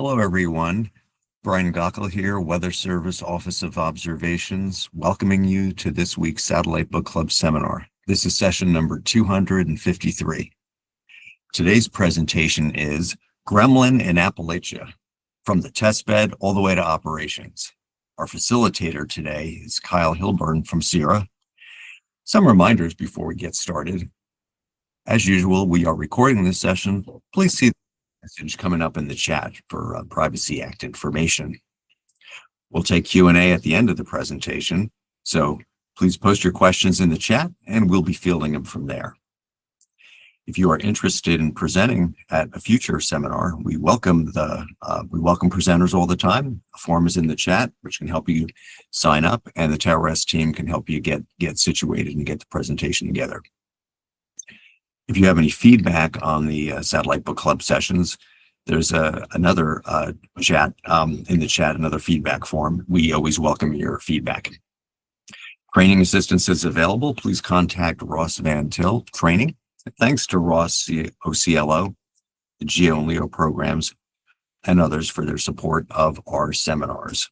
Hello, everyone. Brian Gockel here, Weather Service Office of Observations, welcoming you to this week's Satellite Book Club seminar. This is session number 253. Today's presentation is Gremlin in Appalachia, from the testbed all the way to operations. Our facilitator today is Kyle Hilburn from SIRA. Some reminders before we get started. As usual, we are recording this session. Please see the message coming up in the chat for Privacy Act information. We'll take Q&A at the end of the presentation, so please post your questions in the chat and we'll be fielding them from there. If you are interested in presenting at a future seminar, we welcome presenters all the time. A form is in the chat, which can help you sign up, and the TowerS team can help you get situated and get the presentation together. If you have any feedback on the Satellite Book Club sessions, there's another chat in the chat, another feedback form. We always welcome your feedback. Training assistance is available. Please contact Ross Van Til Training. Thanks to Ross OCLO, the Geo and Leo programs, and others for their support of our seminars.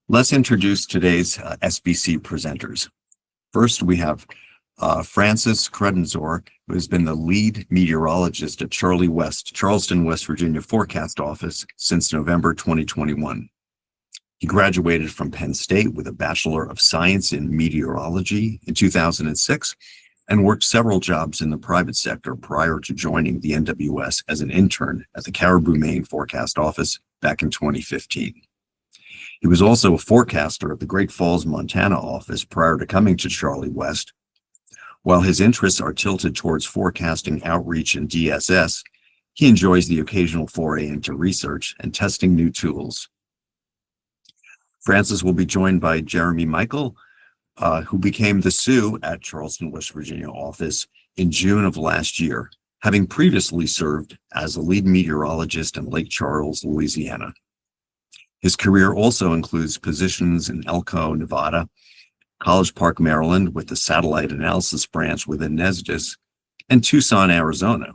Let's introduce today's SBC presenters. First, we have Francis Kredensor, who has been the lead meteorologist at Charleston, West Virginia Forecast Office since November 2021. He graduated from Penn State with a Bachelor of Science in Meteorology in 2006 and worked several jobs in the private sector prior to joining the NWS as an intern at the Caribou, Maine Forecast Office back in 2015. He was also a forecaster at the Great Falls, Montana office prior to coming to Charlie West. While his interests are tilted towards forecasting, outreach, and DSS, he enjoys the occasional foray into research and testing new tools. Francis will be joined by Jeremy Michael, who became the SU at Charleston, West Virginia office in June of last year, having previously served as a lead meteorologist in Lake Charles, Louisiana. His career also includes positions in Elko, Nevada, College Park, Maryland, with the Satellite Analysis Branch within NESDIS, and Tucson, Arizona.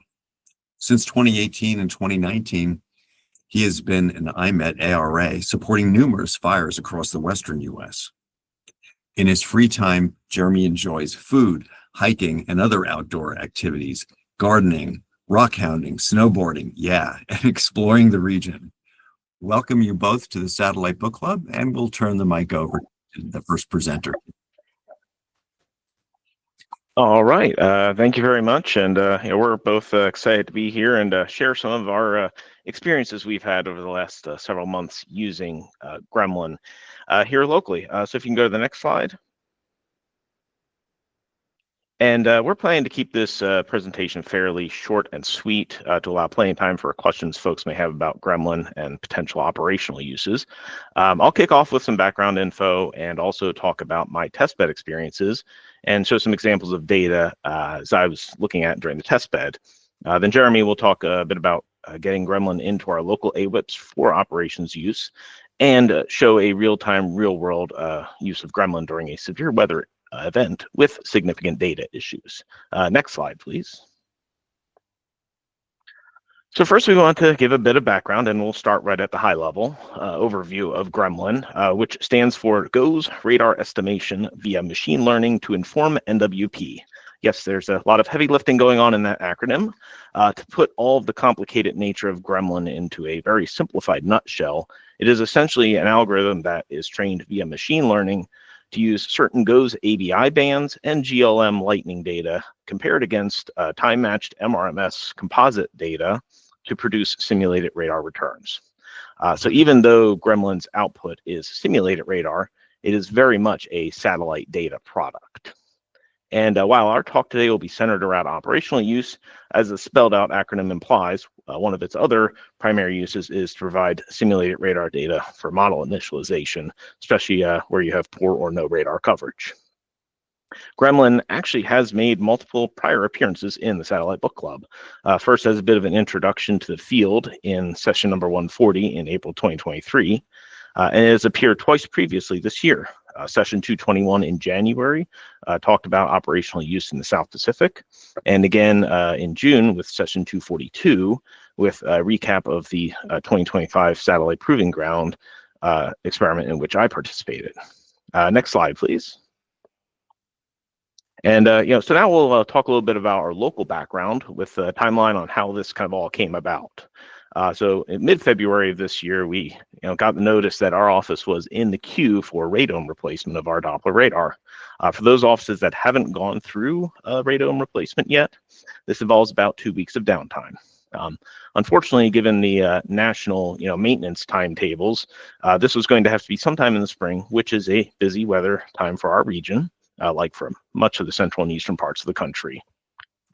Since 2018 and 2019, he has been an IMET ARA supporting numerous fires across the western U.S. In his free time, Jeremy enjoys food, hiking, and other outdoor activities, gardening, rock hounding, snowboarding, and exploring the region. Welcome you both to the Satellite Book Club, and we'll turn the mic over to the first presenter. All right, thank you very much, and we're both excited to be here and share some of our experiences we've had over the last several months using Gremlin here locally. So if you can go to the next slide. And we're planning to keep this presentation fairly short and sweet to allow plenty of time for questions folks may have about Gremlin and potential operational uses. I'll kick off with some background info and also talk about my testbed experiences and show some examples of data as I was looking at during the testbed. Then Jeremy will talk a bit about getting Gremlin into our local AWIPS for operations use and show a real-time, real-world use of Gremlin during a severe weather event with significant data issues. Next slide, please. So first we want to give a bit of background, and we'll start right at the high level overview of Gremlin, which stands for GOES Radar Estimation via Machine Learning to Inform NWP. Yes, there's a lot of heavy lifting going on in that acronym. To put all of the complicated nature of Gremlin into a very simplified nutshell, it is essentially an algorithm that is trained via machine learning to use certain GOES ABI bands and GLM lightning data compared against time-matched MRMS composite data to produce simulated radar returns. So even though Gremlin's output is simulated radar, it is very much a satellite data product. And while our talk today will be centered around operational use, as the spelled out acronym implies, one of its other primary uses is to provide simulated radar data for model initialization, especially where you have poor or no radar coverage. Gremlin actually has made multiple prior appearances in the Satellite Book Club. First, as a bit of an introduction to the field in session number 140 in April 2023, and it has appeared twice previously this year. Session 221 in January talked about operational use in the South Pacific, and again in June with Session 242 with a recap of the 2025 Satellite Proving Ground experiment in which I participated. Next slide, please. And so now we'll talk a little bit about our local background with a timeline on how this kind of all came about. So in mid-February of this year, we got the notice that our office was in the queue for radome replacement of our Doppler radar. For those offices that haven't gone through radome replacement yet, this involves about 2 weeks of downtime. Unfortunately, given the national maintenance timetables, this was going to have to be sometime in the spring, which is a busy weather time for our region, like for much of the central and eastern parts of the country.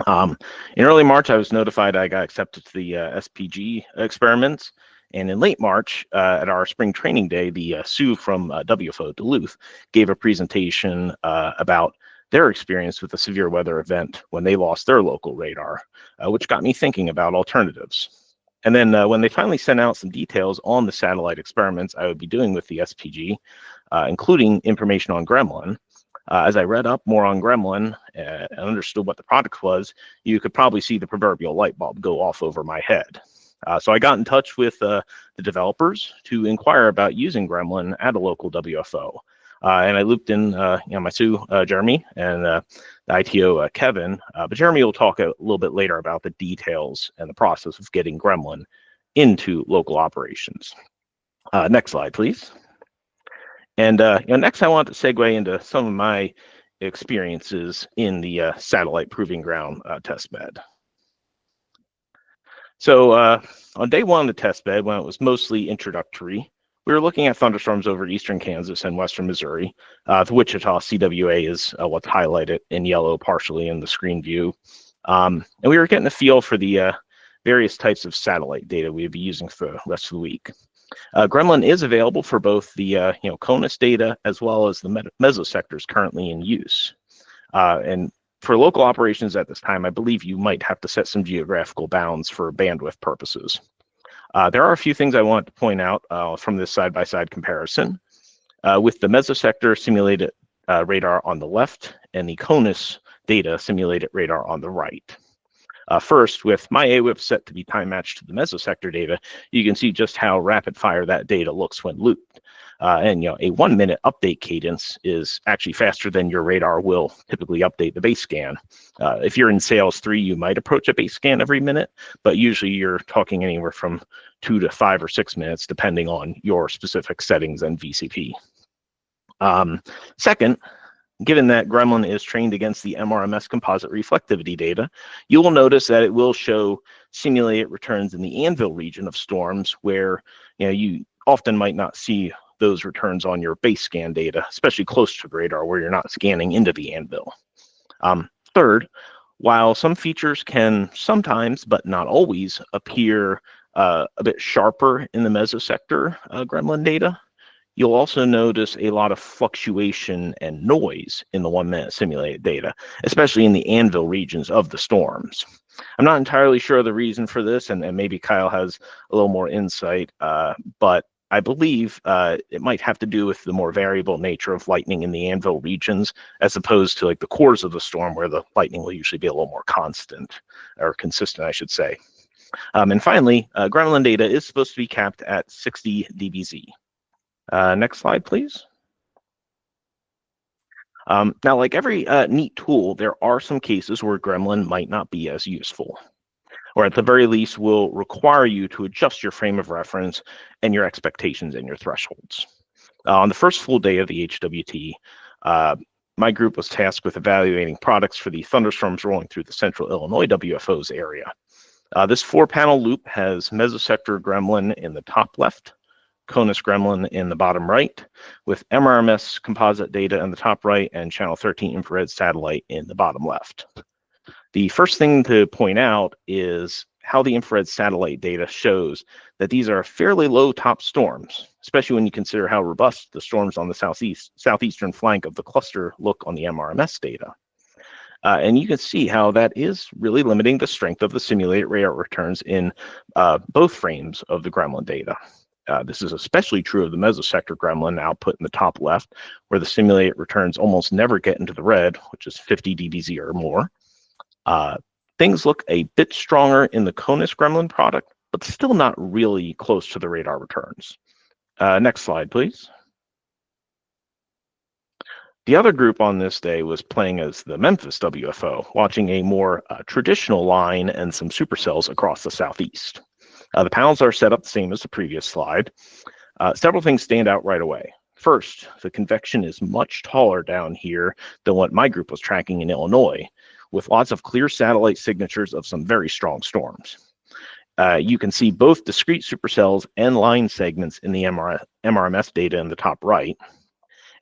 In early March, I was notified I got accepted to the SPG experiments, and in late March, at our spring training day, the Sue from WFO Duluth gave a presentation about their experience with a severe weather event when they lost their local radar, which got me thinking about alternatives. And then when they finally sent out some details on the satellite experiments I would be doing with the SPG, including information on GREMLIN, as I read up more on GREMLIN and understood what the product was, you could probably see the proverbial light bulb go off over my head. So I got in touch with the developers to inquire about using GREMLIN at a local WFO. And I looped in my Sue, Jeremy, and the ITO, Kevin. But Jeremy will talk a little bit later about the details and the process of getting GREMLIN into local operations. Next slide, please. And next, I want to segue into some of my experiences in the satellite proving ground testbed. So on day one of the testbed, when it was mostly introductory, we were looking at thunderstorms over eastern Kansas and western Missouri. The Wichita CWA is what's highlighted in yellow partially in the screen view. And we were getting a feel for the various types of satellite data we'd be using for the rest of the week. GREMLIN is available for both the CONUS data as well as the mesosectors currently in use. And for local operations at this time, I believe you might have to set some geographical bounds for bandwidth purposes. There are a few things I want to point out from this side-by-side comparison. With the mesosector simulated radar on the left and the CONUS data simulated radar on the right. First, with my AWIPS set to be time matched to the mesosector data, you can see just how rapid fire that data looks when looped. And a 1 minute update cadence is actually faster than your radar will typically update the base scan. If you're in Sales 3, you might approach a base scan every minute, but usually you're talking anywhere from 2 to 5 or 6 minutes, depending on your specific settings and VCP. Second, given that GREMLIN is trained against the MRMS composite reflectivity data, you will notice that it will show simulated returns in the anvil region of storms where you often might not see those returns on your base scan data, especially close to radar where you're not scanning into the anvil. Third, while some features can sometimes, but not always, appear a bit sharper in the mesosector GREMLIN data, you'll also notice a lot of fluctuation and noise in the 1 minute simulated data, especially in the anvil regions of the storms. I'm not entirely sure of the reason for this, and maybe Kyle has a little more insight, but I believe it might have to do with the more variable nature of lightning in the anvil regions, as opposed to like the cores of the storm where the lightning will usually be a little more constant, or consistent, I should say. And finally, GREMLIN data is supposed to be capped at 60 dBz. Next slide, please. Now, like every neat tool, there are some cases where GREMLIN might not be as useful, or at the very least will require you to adjust your frame of reference and your expectations and your thresholds. On the first full day of the HWT, my group was tasked with evaluating products for the thunderstorms rolling through the central Illinois WFO's area. This 4-panel loop has mesosector GREMLIN in the top left, CONUS GREMLIN in the bottom right, with MRMS composite data in the top right and channel 13 infrared satellite in the bottom left. The first thing to point out is how the infrared satellite data shows that these are fairly low top storms, especially when you consider how robust the storms on the southeastern flank of the cluster look on the MRMS data. And you can see how that is really limiting the strength of the simulated radar returns in both frames of the GREMLIN data. This is especially true of the mesosector gremlin output in the top left, where the simulated returns almost never get into the red, which is 50 dBz or more. Things look a bit stronger in the CONUS gremlin product, but still not really close to the radar returns. Next slide, please. The other group on this day was playing as the Memphis WFO, watching a more traditional line and some supercells across the southeast. The panels are set up the same as the previous slide. Several things stand out right away. First, the convection is much taller down here than what my group was tracking in Illinois, with lots of clear satellite signatures of some very strong storms. You can see both discrete supercells and line segments in the MRMS data in the top right.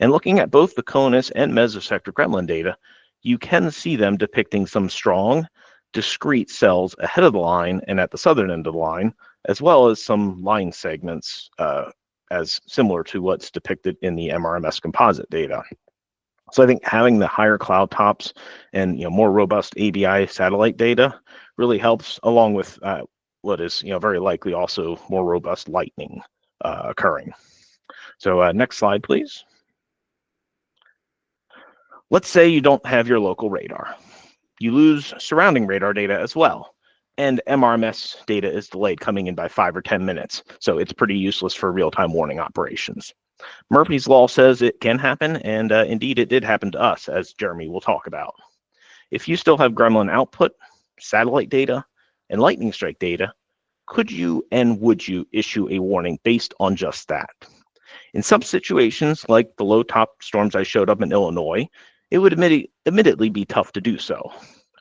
And looking at both the CONUS and mesosector gremlin data, you can see them depicting some strong, discrete cells ahead of the line and at the southern end of the line, as well as some line segments as similar to what's depicted in the MRMS composite data. So I think having the higher cloud tops and more robust ABI satellite data really helps, along with what is very likely also more robust lightning occurring. So next slide, please. Let's say you don't have your local radar. You lose surrounding radar data as well, and MRMS data is delayed coming in by 5 or 10 minutes, so it's pretty useless for real-time warning operations. Murphy's Law says it can happen, and indeed it did happen to us, as Jeremy will talk about. If you still have gremlin output, satellite data, and lightning strike data, could you and would you issue a warning based on just that? In some situations, like the low-top storms I showed up in Illinois, it would admittedly be tough to do so.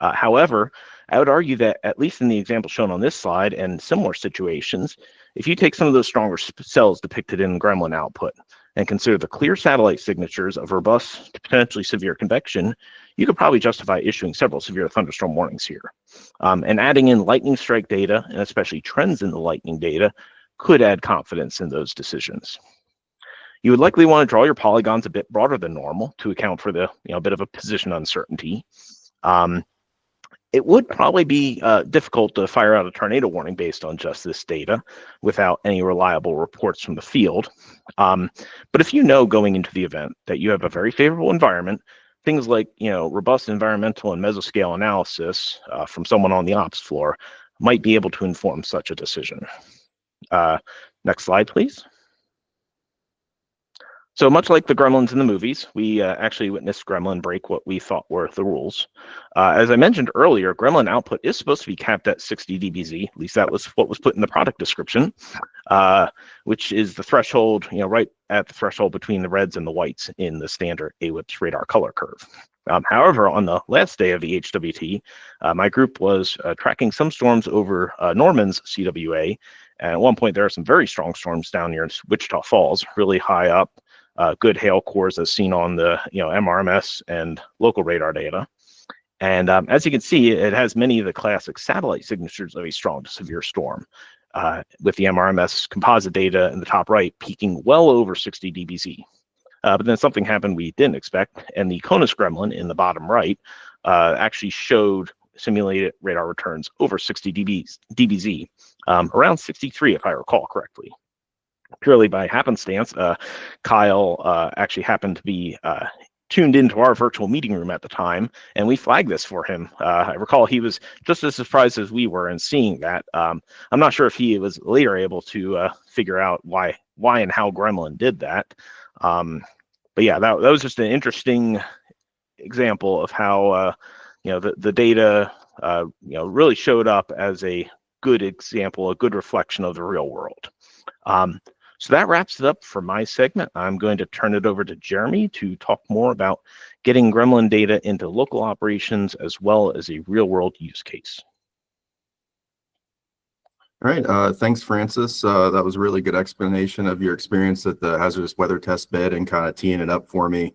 However, I would argue that, at least in the example shown on this slide and similar situations, if you take some of those stronger cells depicted in gremlin output and consider the clear satellite signatures of robust to potentially severe convection, you could probably justify issuing several severe thunderstorm warnings here. And adding in lightning strike data, and especially trends in the lightning data, could add confidence in those decisions. You would likely want to draw your polygons a bit broader than normal to account for the bit of a position uncertainty. It would probably be difficult to fire out a tornado warning based on just this data without any reliable reports from the field. But if you know going into the event that you have a very favorable environment, things like robust environmental and mesoscale analysis from someone on the ops floor might be able to inform such a decision. Next slide, please. So much like the gremlins in the movies, we actually witnessed Gremlin break what we thought were the rules. As I mentioned earlier, gremlin output is supposed to be capped at 60 dBz. At least that was what was put in the product description, which is the threshold, right at the threshold between the reds and the whites in the standard AWIPS radar color curve. However, on the last day of the HWT, my group was tracking some storms over Norman's CWA. And at one point, there are some very strong storms down near Wichita Falls, really high up. Good hail cores as seen on the MRMS and local radar data. And as you can see, it has many of the classic satellite signatures of a strong to severe storm, with the MRMS composite data in the top right peaking well over 60 dBz. But then something happened we didn't expect, and the CONUS gremlin in the bottom right actually showed simulated radar returns over 60 dBz, around 63 if I recall correctly. Purely by happenstance, Kyle actually happened to be tuned into our virtual meeting room at the time, and we flagged this for him. I recall he was just as surprised as we were in seeing that. I'm not sure if he was later able to figure out why and how Gremlin did that. But yeah, that was just an interesting example of how the data really showed up as a good example, a good reflection of the real world. So that wraps it up for my segment. I'm going to turn it over to Jeremy to talk more about getting gremlin data into local operations as well as a real world use case. All right, thanks, Francis. That was a really good explanation of your experience at the hazardous weather test bed and kind of teeing it up for me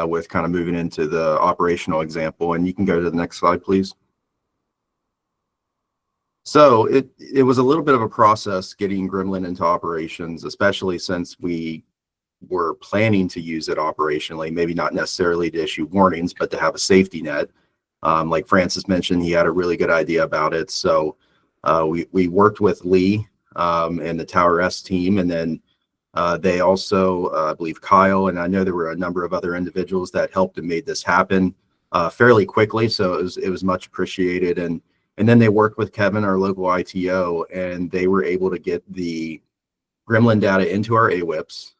with kind of moving into the operational example. And you can go to the next slide, please. So it was a little bit of a process getting Gremlin into operations, especially since we were planning to use it operationally, maybe not necessarily to issue warnings, but to have a safety net. Like Francis mentioned, he had a really good idea about it. So we worked with Lee and the Tower S team. And then they also, I believe Kyle, and I know there were a number of other individuals that helped and made this happen fairly quickly. So it was much appreciated. And then they worked with Kevin, our local ITO, and they were able to get the Gremlin data into our AWIPS.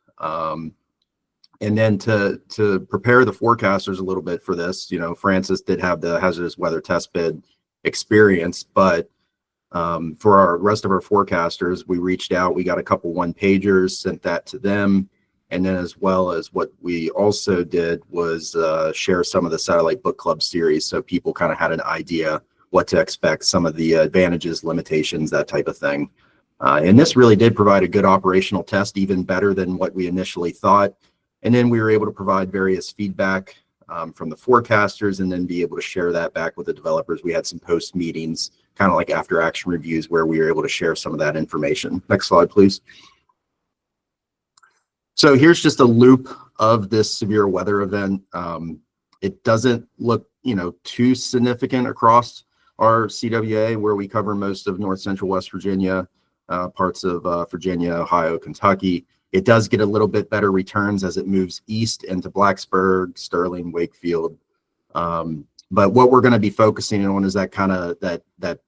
And then to prepare the forecasters a little bit for this, Francis did have the hazardous weather test bed experience, but for our rest of our forecasters, we reached out, we got a couple one-pagers, sent that to them. And then as well as what we also did was share some of the Satellite Book Club series, so people kind of had an idea what to expect, some of the advantages, limitations, that type of thing. And this really did provide a good operational test, even better than what we initially thought. And then we were able to provide various feedback from the forecasters and then be able to share that back with the developers. We had some post meetings, kind of like after action reviews, where we were able to share some of that information. Next slide, please. So here's just a loop of this severe weather event. It doesn't look, too significant across our CWA, where we cover most of North Central West Virginia, parts of Virginia, Ohio, Kentucky. It does get a little bit better returns as it moves east into Blacksburg, Sterling, Wakefield. But what we're going to be focusing on is that kind of that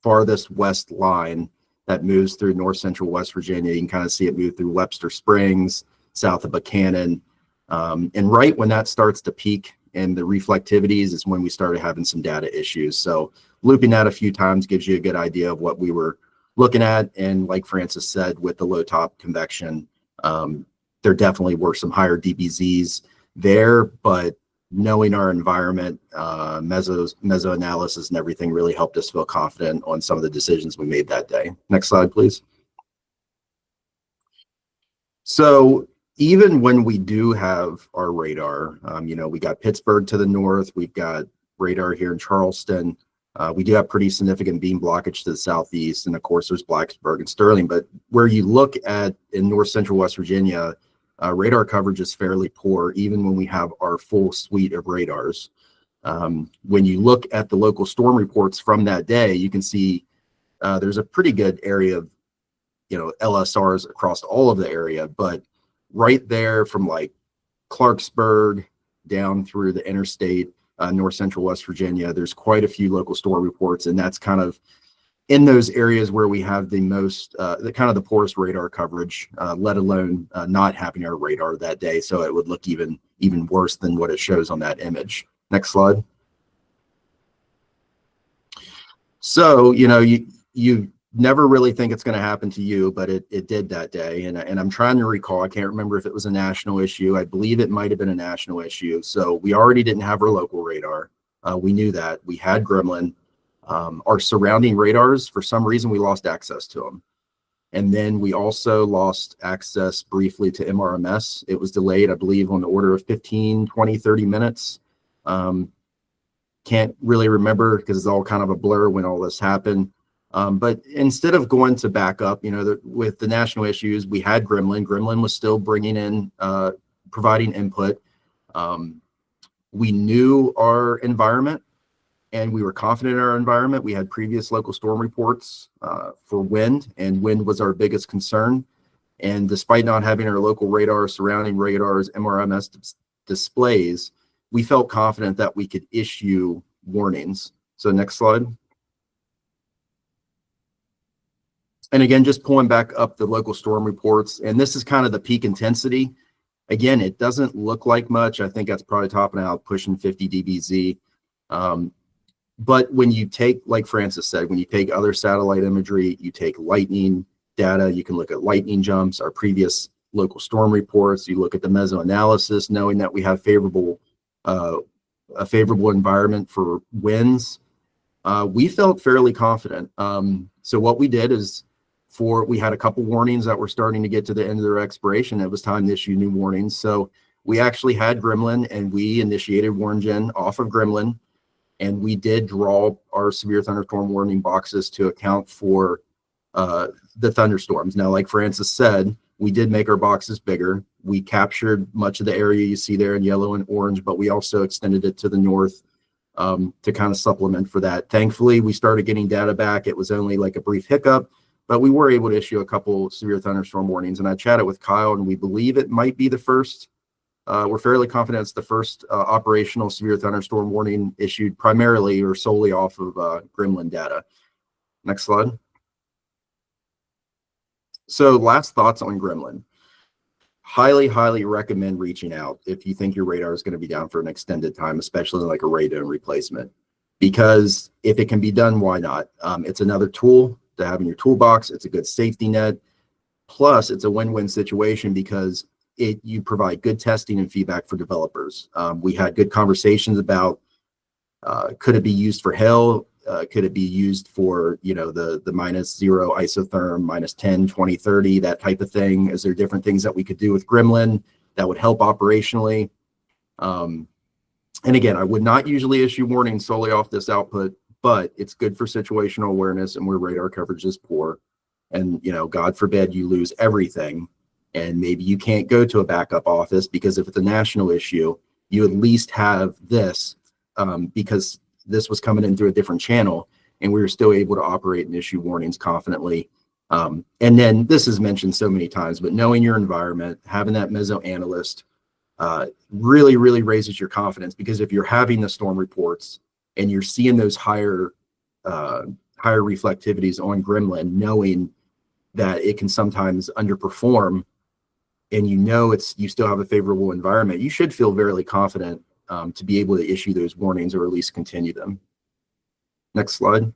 farthest west line that moves through North Central West Virginia. You can kind of see it move through Webster Springs, south of Buchanan. And right when that starts to peak in the reflectivities is when we started having some data issues. So looping that a few times gives you a good idea of what we were looking at. And like Francis said, with the low top convection, there definitely were some higher DBZs there, but knowing our environment, meso analysis and everything really helped us feel confident on some of the decisions we made that day. Next slide, please. So even when we do have our radar, we got Pittsburgh to the north, we've got radar here in Charleston. We do have pretty significant beam blockage to the southeast, and of course there's Blacksburg and Sterling. But where you look at in North Central West Virginia, radar coverage is fairly poor, even when we have our full suite of radars. When you look at the local storm reports from that day, you can see there's a pretty good area of LSRs across all of the area, but right there from like Clarksburg down through the interstate, North Central West Virginia, there's quite a few local storm reports, and that's kind of in those areas where we have the most, the poorest radar coverage, let alone not having our radar that day. So it would look even worse than what it shows on that image. Next slide. So, you never really think it's going to happen to you, but it did that day. And I'm trying to recall, I can't remember if it was a national issue. I believe it might have been a national issue. So we already didn't have our local radar. We knew that. We had Gremlin. Our surrounding radars, for some reason, we lost access to them. And then we also lost access briefly to MRMS. It was delayed, I believe, on the order of 15, 20, 30 minutes. Can't really remember because it's all kind of a blur when all this happened. But instead of going to backup, with the national issues, we had Gremlin. Gremlin was still bringing in, providing input. We knew our environment, and we were confident in our environment. We had previous local storm reports for wind, and wind was our biggest concern. And despite not having our local radar, surrounding radars, MRMS displays, we felt confident that we could issue warnings. So next slide. And again, just pulling back up the local storm reports, and this is kind of the peak intensity. Again, it doesn't look like much. I think that's probably topping out, pushing 50 dBz. But when you take, like Francis said, when you take other satellite imagery, you take lightning data, you can look at lightning jumps, our previous local storm reports, you look at the meso analysis, knowing that we have a favorable environment for winds. We felt fairly confident. So what we did is, we had a couple warnings that were starting to get to the end of their expiration. It was time to issue new warnings. So we actually had Gremlin, and we initiated warn gen off of Gremlin, and we did draw our severe thunderstorm warning boxes to account for the thunderstorms. Now, like Francis said, we did make our boxes bigger. We captured much of the area you see there in yellow and orange, but we also extended it to the north to kind of supplement for that. Thankfully, we started getting data back. It was only like a brief hiccup, but we were able to issue a couple severe thunderstorm warnings. And I chatted with Kyle, and we believe it might be the first. We're fairly confident it's the first operational severe thunderstorm warning issued primarily or solely off of GREMLIN data. Next slide. So last thoughts on GREMLIN. Highly recommend reaching out if you think your radar is going to be down for an extended time, especially like a radome replacement, because if it can be done, why not? It's another tool to have in your toolbox. It's a good safety net. Plus, it's a win-win situation because you provide good testing and feedback for developers. We had good conversations about could it be used for hail? Could it be used for, you know, the -0 isotherm, -10, 20, 30, that type of thing? Is there different things that we could do with GREMLIN that would help operationally? And again, I would not usually issue warnings solely off this output, but it's good for situational awareness and where radar coverage is poor. And, you know, God forbid you lose everything and maybe you can't go to a backup office, because if it's a national issue, you at least have this because this was coming in through a different channel and we were still able to operate and issue warnings confidently. And then this is mentioned so many times, but knowing your environment, having that meso analyst really raises your confidence, because if you're having the storm reports and you're seeing those higher reflectivities on GREMLIN, knowing that it can sometimes underperform, and you know you still have a favorable environment, you should feel fairly confident to be able to issue those warnings or at least continue them. Next slide.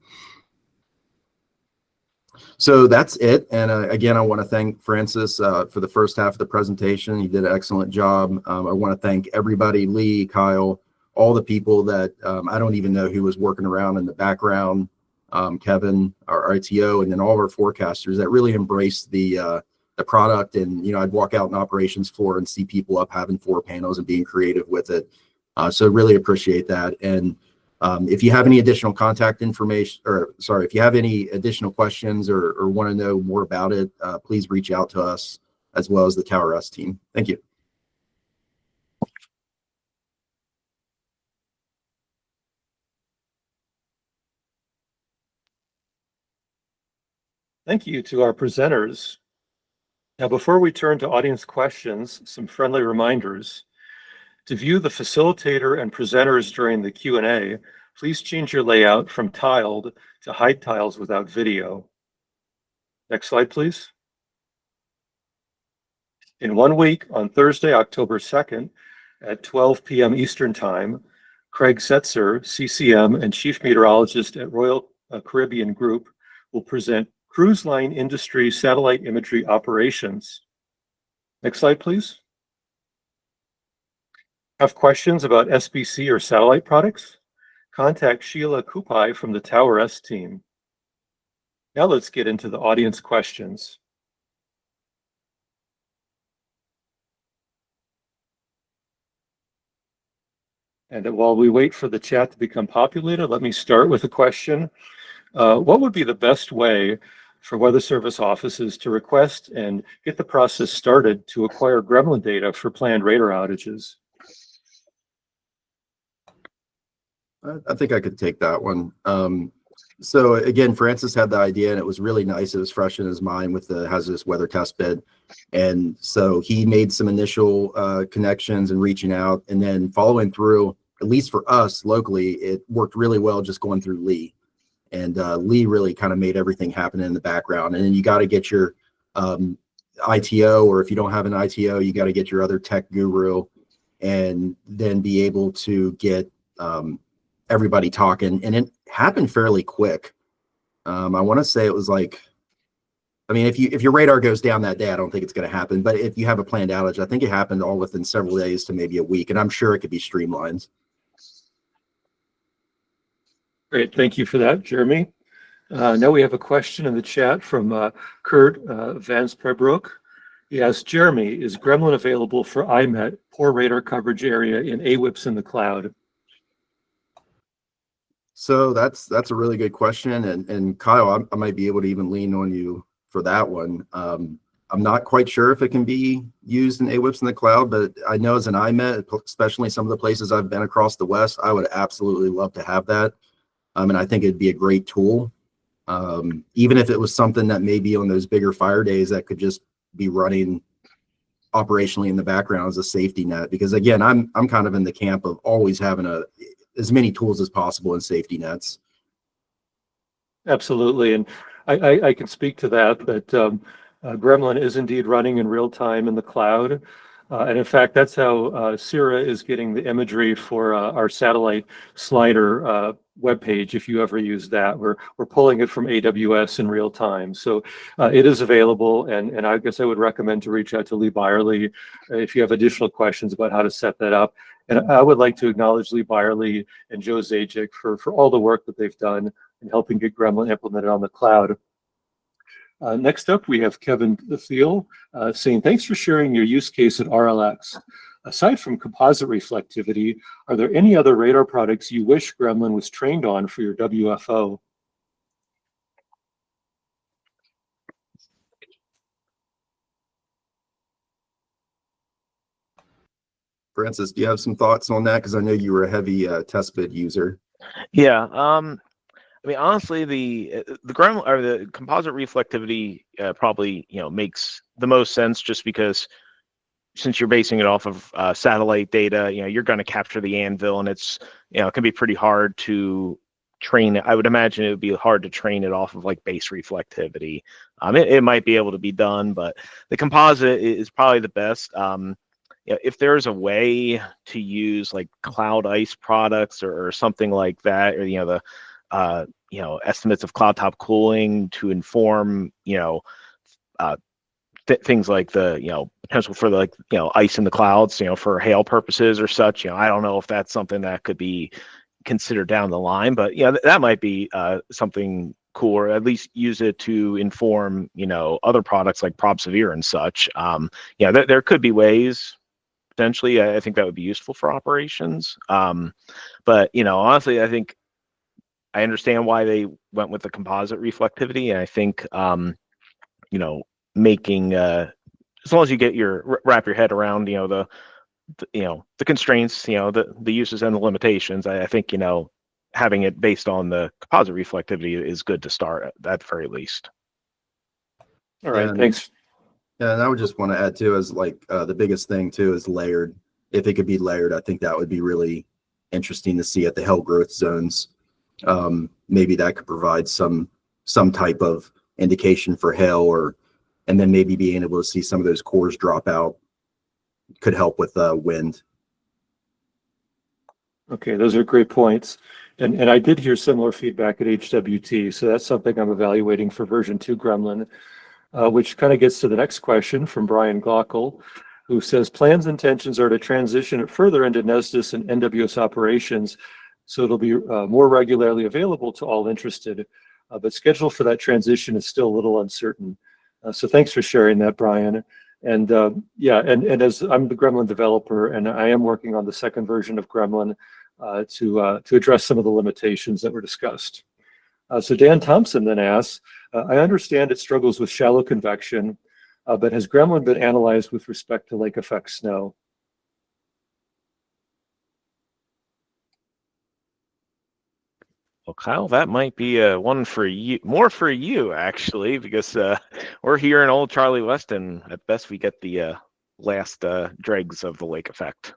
So that's it. And again, I want to thank Francis for the first half of the presentation. He did an excellent job. I want to thank everybody, Lee, Kyle, all the people that I don't even know who was working around in the background, Kevin, our ITO, and then all of our forecasters that really embraced the product. And, you know, I'd walk out in operations floor and see people up having 4 panels and being creative with it. So really appreciate that. And if you have any additional contact information, or sorry, if you have any additional questions or want to know more about it, please reach out to us as well as the Tower S team. Thank you. Thank you to our presenters. Now, before we turn to audience questions, some friendly reminders. To view the facilitator and presenters during the Q&A, please change your layout from tiled to hide tiles without video. Next slide, please. In 1 week, on Thursday, October 2nd, at 12 p.m. Eastern Time, Craig Setzer, CCM and Chief Meteorologist at Royal Caribbean Group, will present Cruise Line Industry Satellite Imagery Operations. Next slide, please. Have questions about SBC or satellite products? Contact Sheila Kupai from the Tower S team. Now let's get into the audience questions. And while we wait for the chat to become populated, let me start with a question. What would be the best way for Weather Service offices to request and get the process started to acquire GREMLIN data for planned radar outages? I think I could take that one. So again, Francis had the idea and it was really nice. It was fresh in his mind with the hazardous weather test bed. And so he made some initial connections and reaching out, and then following through, at least for us locally, it worked really well just going through Lee. And Lee really kind of made everything happen in the background. And then you got to get your ITO, or if you don't have an ITO, you got to get your other tech guru, and then be able to get everybody talking. And it happened fairly quick. I want to say it was like, I mean, if your radar goes down that day, I don't think it's going to happen. But if you have a planned outage, I think it happened all within several days to maybe a week. And I'm sure it could be streamlined. Great, thank you for that, Jeremy. Now we have a question in the chat from Kurt Van Sprebroek. He asks, Jeremy, is GREMLIN available for IMET, poor radar coverage area in AWIPS in the cloud? So that's a really good question. And Kyle, I might be able to even lean on you for that one. I'm not quite sure if it can be used in AWIPS in the cloud, but I know as an IMET, especially some of the places I've been across the West, I would absolutely love to have that. And I think it'd be a great tool. Even if it was something that maybe on those bigger fire days that could just be running operationally in the background as a safety net. Because again, I'm kind of in the camp of always having as many tools as possible in safety nets. Absolutely, and I can speak to that. Gremlin is indeed running in real time in the cloud. And in fact, that's how Sierra is getting the imagery for our satellite slider webpage. If you ever use that, we're pulling it from AWS in real time. So it is available, and I guess I would recommend to reach out to Lee Byerly if you have additional questions about how to set that up. And I would like to acknowledge Lee Byerly and Joe Zajic for all the work that they've done in helping get Gremlin implemented on the cloud. Next up, we have Kevin Thiel saying, thanks for sharing your use case at RLX. Aside from composite reflectivity, are there any other radar products you wish Gremlin was trained on for your WFO? Francis, do you have some thoughts on that? Because I know you were a heavy Testbed user. Yeah. I mean, honestly, the Gremlin or the composite reflectivity probably makes the most sense, just because since you're basing it off of satellite data, you're going to capture the anvil, and it's it can be pretty hard to train it. I would imagine it would be hard to train it off of like base reflectivity. It might be able to be done, but the composite is probably the best. If there's a way to use like cloud ice products or something like that, or the estimates of cloud top cooling to inform things like the potential for the ice in the clouds for hail purposes or such. I don't know if that's something that could be considered down the line, but that might be something cool, or at least use it to inform other products like Prob Severe and such. There could be ways potentially. I think that would be useful for operations. But honestly, I think I understand why they went with the composite reflectivity, and I think making as long as you get wrap your head around the constraints, the uses and the limitations, I think having it based on the composite reflectivity is good to start at the very least. All right, thanks. Yeah, and I would just want to add too, as the biggest thing too is layered. If it could be layered, I think that would be really interesting to see at the hail growth zones. Maybe that could provide some type of indication for hail, and then maybe being able to see some of those cores drop out could help with wind. Okay, those are great points. And I did hear similar feedback at HWT, so that's something I'm evaluating for version 2 Gremlin, which kind of gets to the next question from Brian Glaukel, who says, plans and intentions are to transition it further into NESDIS and NWS operations, so it'll be more regularly available to all interested, but schedule for that transition is still a little uncertain. So thanks for sharing that, Brian. And and as I'm the Gremlin developer, and I am working on the second version of Gremlin to address some of the limitations that were discussed. So Dan Thompson then asks, I understand it struggles with shallow convection, but has Gremlin been analyzed with respect to lake effect snow? Well, Kyle, that might be one for you, more for you actually, because we're here in Old Charlie West, and at best we get the last dregs of the lake effect.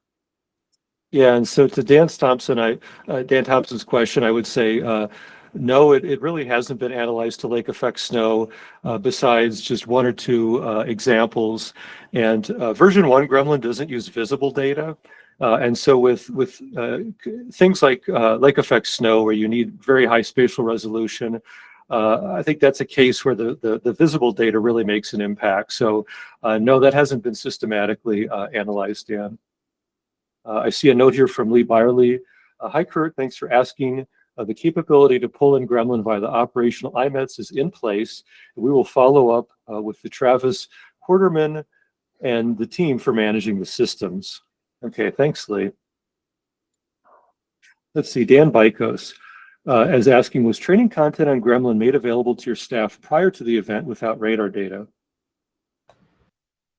Yeah, and so to Dan Thompson's question, I would say no, it really hasn't been analyzed to lake effect snow, besides just one or two examples. And version 1 Gremlin doesn't use visible data. And so with things like lake effect snow, where you need very high spatial resolution, I think that's a case where the visible data really makes an impact. So no, that hasn't been systematically analyzed, Dan. I see a note here from Lee Byerly. Hi, Kurt, thanks for asking. The capability to pull in Gremlin via the operational IMETs is in place. We will follow up with the Travis Quarterman and the team for managing the systems. Okay, thanks, Lee. Let's see, Dan Bykos is asking, was training content on Gremlin made available to your staff prior to the event without radar data?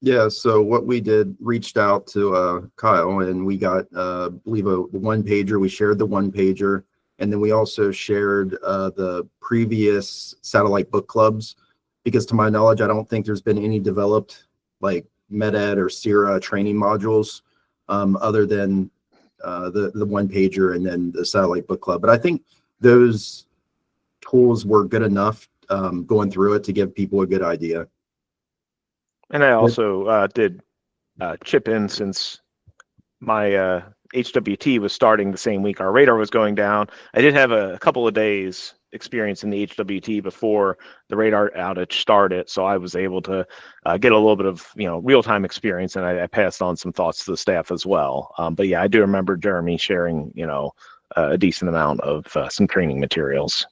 Yeah, so what we did, reached out to Kyle, and we got, I believe, a one-pager. We shared the one-pager. And then we also shared the previous satellite book clubs, because to my knowledge, I don't think there's been any developed like MedEd or SIRA training modules other than the one pager and then the satellite book club. But I think those tools were good enough going through it to give people a good idea. And I also did chip in, since my HWT was starting the same week our radar was going down. I did have a couple of days experience in the HWT before the radar outage started, so I was able to get a little bit of real-time experience, and I passed on some thoughts to the staff as well. But yeah, I do remember Jeremy sharing a decent amount of some training materials.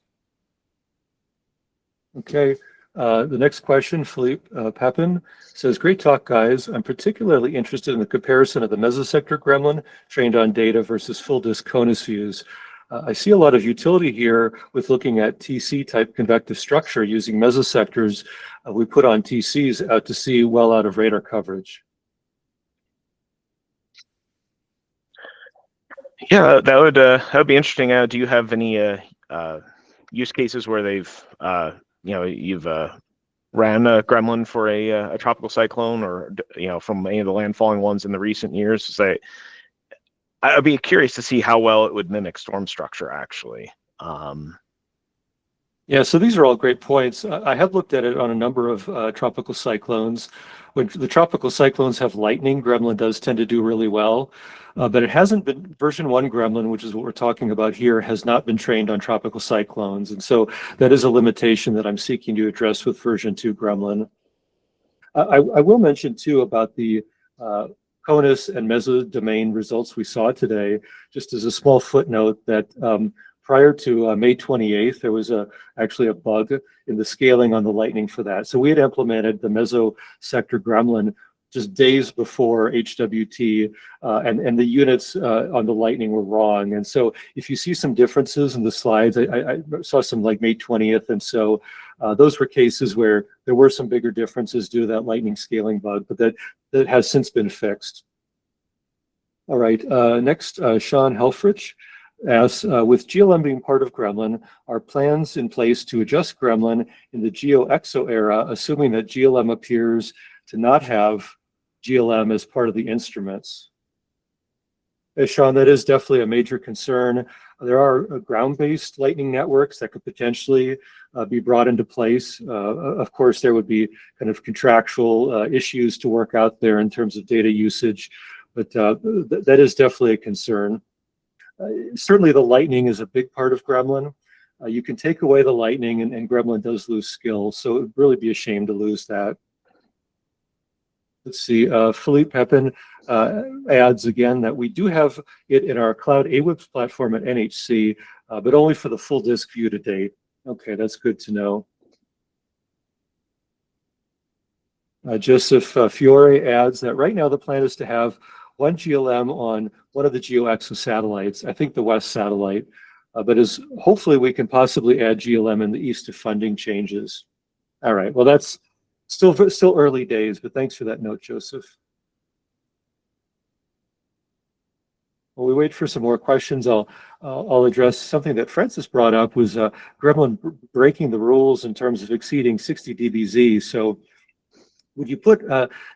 Okay. The next question, Philippe Pepin says, great talk, guys. I'm particularly interested in the comparison of the mesosector gremlin trained on data versus full disk CONUS views. I see a lot of utility here with looking at TC type convective structure using mesosectors. We put on TCs out to sea well out of radar coverage. Yeah, that would be interesting. Do you have any use cases where they've you've ran a gremlin for a tropical cyclone, or from any of the landfalling ones in the recent years? Say, I'd be curious to see how well it would mimic storm structure, actually. Yeah, so these are all great points. I have looked at it on a number of tropical cyclones. When the tropical cyclones have lightning, Gremlin does tend to do really well. But it hasn't been, version 1 Gremlin, which is what we're talking about here, has not been trained on tropical cyclones. And so that is a limitation that I'm seeking to address with version 2 Gremlin. I will mention too about the CONUS and mesodomain results we saw today, just as a small footnote that prior to May 28th, there was actually a bug in the scaling on the lightning for that. So we had implemented the mesosector gremlin just days before HWT, and the units on the lightning were wrong. And so if you see some differences in the slides, I saw some like May 20th. And so those were cases where there were some bigger differences due to that lightning scaling bug, but that has since been fixed. All right, next, Sean Helfrich asks, with GLM being part of Gremlin, are plans in place to adjust Gremlin in the GeoXO era, assuming that GLM appears to not have GLM as part of the instruments? Sean, that is definitely a major concern. There are ground-based lightning networks that could potentially be brought into place. Of course, there would be kind of contractual issues to work out there in terms of data usage, but that is definitely a concern. Certainly the lightning is a big part of Gremlin. You can take away the lightning and Gremlin does lose skill, so it would really be a shame to lose that. Let's see, Philippe Pepin adds again that we do have it in our cloud AWIPS platform at NHC, but only for the full disk view to date. Okay, that's good to know. Joseph Fiore adds that right now the plan is to have one GLM on one of the GeoXO satellites, I think the West satellite, but as hopefully we can possibly add GLM in the east if funding changes. All right, well, that's still early days, but thanks for that note, Joseph. While we wait for some more questions, I'll address something that Francis brought up, was Gremlin breaking the rules in terms of exceeding 60 dBz. So when you put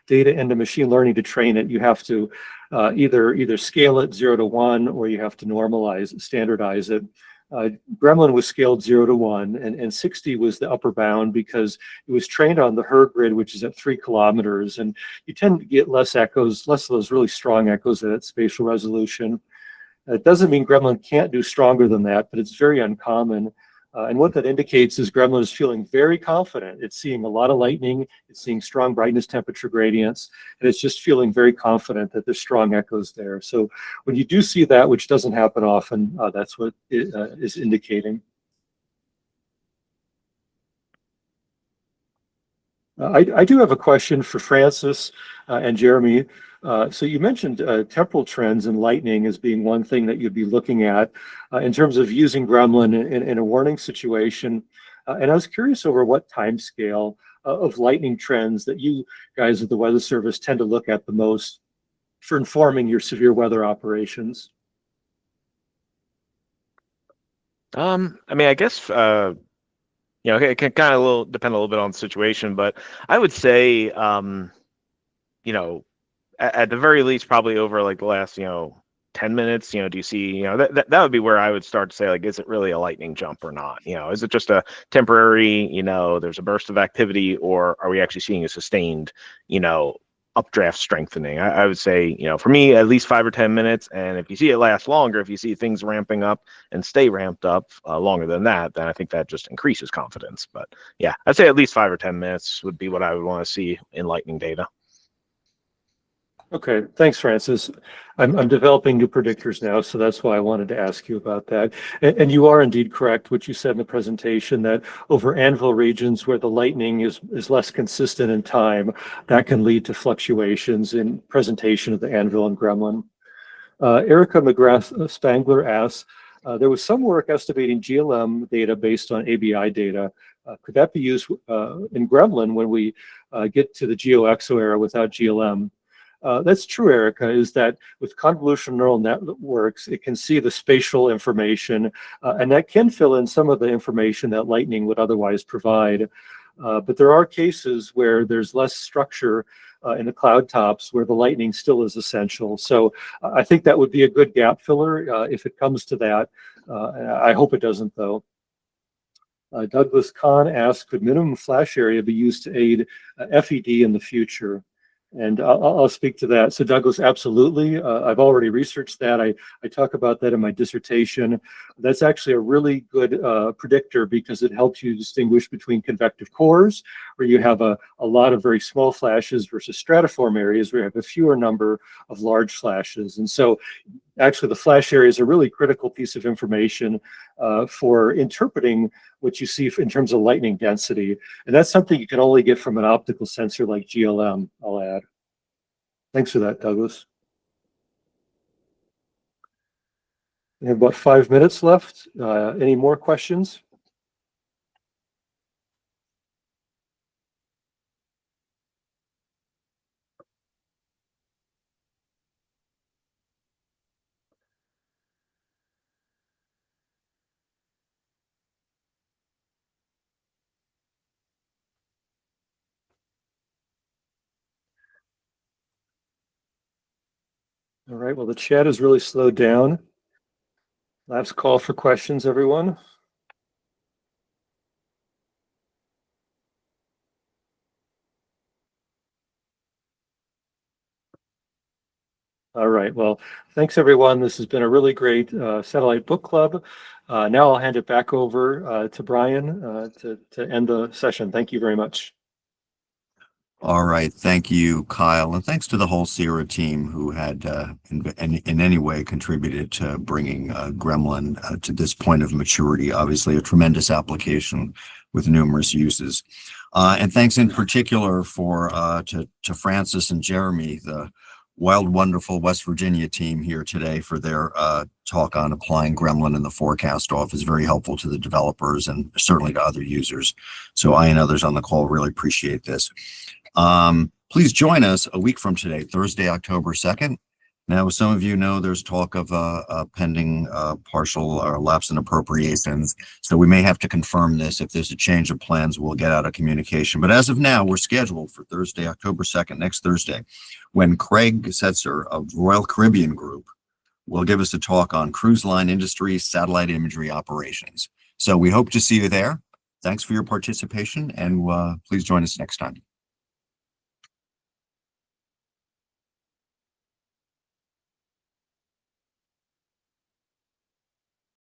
data into machine learning to train it, you have to either scale it 0 to 1, or you have to normalize, standardize it. Gremlin was scaled 0 to 1, and 60 was the upper bound because it was trained on the HER grid, which is at 3 kilometers, and you tend to get less echoes, less of those really strong echoes at that spatial resolution. It doesn't mean Gremlin can't do stronger than that, but it's very uncommon. And what that indicates is Gremlin is feeling very confident. It's seeing a lot of lightning, it's seeing strong brightness temperature gradients, and it's just feeling very confident that there's strong echoes there. So when you do see that, which doesn't happen often, that's what it is indicating. I do have a question for Francis and Jeremy. So you mentioned temporal trends and lightning as being one thing that you'd be looking at in terms of using Gremlin in a warning situation. And I was curious over what time scale of lightning trends that you guys at the Weather Service tend to look at the most for informing your severe weather operations. I mean, I guess it can kind of depend a little bit on the situation, but I would say, at the very least, probably over like the last, 10 minutes, do you see, that would be where I would start to say, like, is it really a lightning jump or not? Is it just a temporary, there's a burst of activity, or are we actually seeing a sustained, updraft strengthening? I would say, for me, at least 5 or 10 minutes. And if you see it last longer, if you see things ramping up and stay ramped up longer than that, then I think that just increases confidence. But yeah, I'd say at least 5 or 10 minutes would be what I would want to see in lightning data. Okay, thanks, Francis. I'm developing new predictors now, so that's why I wanted to ask you about that. And you are indeed correct, what you said in the presentation, that over anvil regions where the lightning is less consistent in time, that can lead to fluctuations in presentation of the anvil and gremlin. Erica McGrath Spangler asks, there was some work estimating GLM data based on ABI data. Could that be used in gremlin when we get to the GeoXO era without GLM? That's true, Erica, is that with convolutional neural networks, it can see the spatial information, and that can fill in some of the information that lightning would otherwise provide. But there are cases where there's less structure in the cloud tops where the lightning still is essential. So I think that would be a good gap filler if it comes to that. I hope it doesn't, though. Douglas Kahn asked, could minimum flash area be used to aid FED in the future? And I'll speak to that. So Douglas, absolutely. I've already researched that. I talk about that in my dissertation. That's actually a really good predictor because it helps you distinguish between convective cores, where you have a lot of very small flashes, versus stratiform areas where you have a fewer number of large flashes. And so actually the flash area is a really critical piece of information for interpreting what you see in terms of lightning density. And that's something you can only get from an optical sensor like GLM, I'll add. Thanks for that, Douglas. We have about 5 minutes left. Any more questions? All right, well, the chat has really slowed down. Last call for questions, everyone. All right, well, thanks, everyone. This has been a really great Satellite Book Club. Now I'll hand it back over to Brian to end the session. Thank you very much. All right. Thank you, Kyle. And thanks to the whole Sierra team who had in any way contributed to bringing Gremlin to this point of maturity. Obviously, a tremendous application with numerous uses. And thanks in particular to Francis and Jeremy, the Wild Wonderful West Virginia team here today, for their talk on applying Gremlin in the forecast office. Very helpful to the developers and certainly to other users. So I and others on the call really appreciate this. Please join us a week from today, Thursday, October 2nd. Now, as some of you know, there's talk of a pending partial or lapse in appropriations. So we may have to confirm this. If there's a change of plans, we'll get out a communication. But as of now, we're scheduled for Thursday, October 2nd, next Thursday, when Craig Setzer of Royal Caribbean Group will give us a talk on cruise line industry satellite imagery operations. So we hope to see you there. Thanks for your participation, and please join us next time.